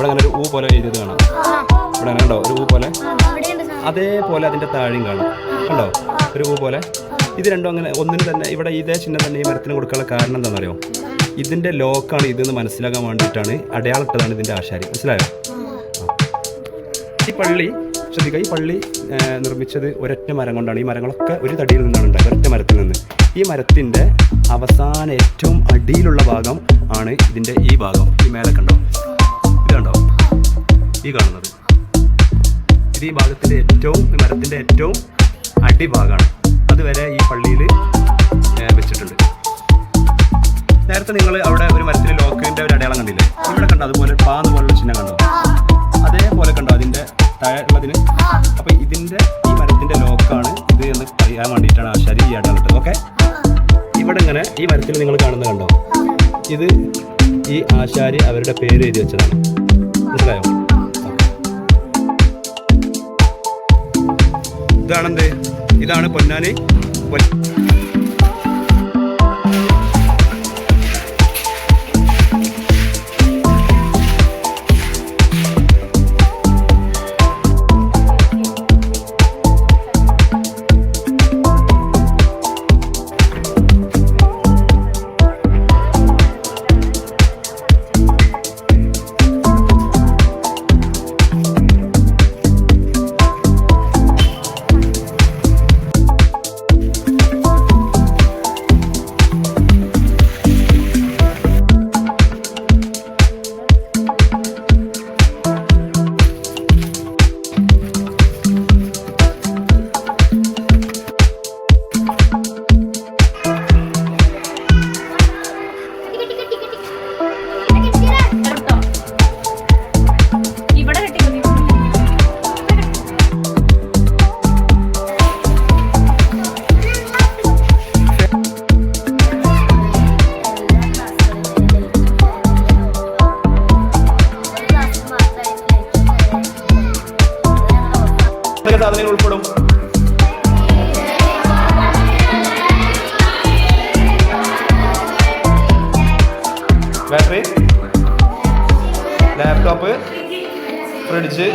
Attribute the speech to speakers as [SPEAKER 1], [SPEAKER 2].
[SPEAKER 1] ഇവിടെ അങ്ങനെ ഒരു ഊ പോലെ എഴുതിയത് കാണാം. ഇവിടെ അങ്ങനെ കണ്ടോ ഒരു ഊ പോലെ, അതേപോലെ അതിൻ്റെ താഴെയും കാണാം. കണ്ടോ ഒരു ഊ പോലെ. ഇത് രണ്ടും അങ്ങനെ ഒന്നിന് തന്നെ ഇവിടെ ഇതേ ചിഹ്നം തന്നെ ഈ മരത്തിന് കൊടുക്കാനുള്ള കാരണം എന്താണെന്നറിയോ? ഇതിൻ്റെ ലോക്കാണ് ഇതെന്ന് മനസ്സിലാക്കാൻ വേണ്ടിയിട്ടാണ് അടയാളിട്ടതാണ് ഇതിൻ്റെ ആശാരി. മനസ്സിലായോ? ഈ പള്ളി ശ്രദ്ധിക്കുക, ഈ പള്ളി നിർമ്മിച്ചത് ഒരൊറ്റ മരം കൊണ്ടാണ്. ഈ മരങ്ങളൊക്കെ ഒരു തടിയിൽ നിന്നാണ് ഉണ്ടായത്, ഒരൊറ്റ മരത്തിൽ നിന്ന്. ഈ മരത്തിൻ്റെ അവസാന ഏറ്റവും അടിയിലുള്ള ഭാഗം ആണ് ഇതിൻ്റെ ഈ ഭാഗം. ഈ മേലെ കണ്ടോ, ഇത് കണ്ടോ ഈ കാണുന്നത്, ഇത് ഈ ഭാഗത്തിൻ്റെ ഈ മരത്തിൻ്റെ ഏറ്റവും അടിഭാഗമാണ്. അതുവരെ ഈ പള്ളിയിൽ വെച്ചിട്ടുണ്ട്. നേരത്തെ നിങ്ങൾ അവിടെ ഒരു മരത്തിൽ ലോക്കിൻ്റെ ഒരു അടയാളം കണ്ടില്ലേ? ഇവിടെ കണ്ടോ അതുപോലെ പാന്ന് പോലുള്ള ചിഹ്നം കണ്ടോ? അതേപോലെ കണ്ടോ അതിൻ്റെ താഴെ ഉള്ളതിന്. അപ്പോൾ ഇതിൻ്റെ ഈ മരത്തിൻ്റെ ലോക്കാണ് ഇത് എന്ന് അറിയാൻ വേണ്ടിയിട്ടാണ് ആശാരി ഈ അടയാളം ഇട്ടത്. ഓക്കെ, ഇവിടെ ഇങ്ങനെ ഈ മരത്തിൽ നിങ്ങൾ കാണുന്നത് കണ്ടോ? ഇത് ഈ ആശാരി അവരുടെ പേര് എഴുതി വെച്ചതാണ്. മനസ്സിലായോ? ഇതാണെന്ത്? ഇതാണ് പൊന്നാനി. സാധനങ്ങൾ ഉൾപ്പെടും. Battery, laptop, fridge,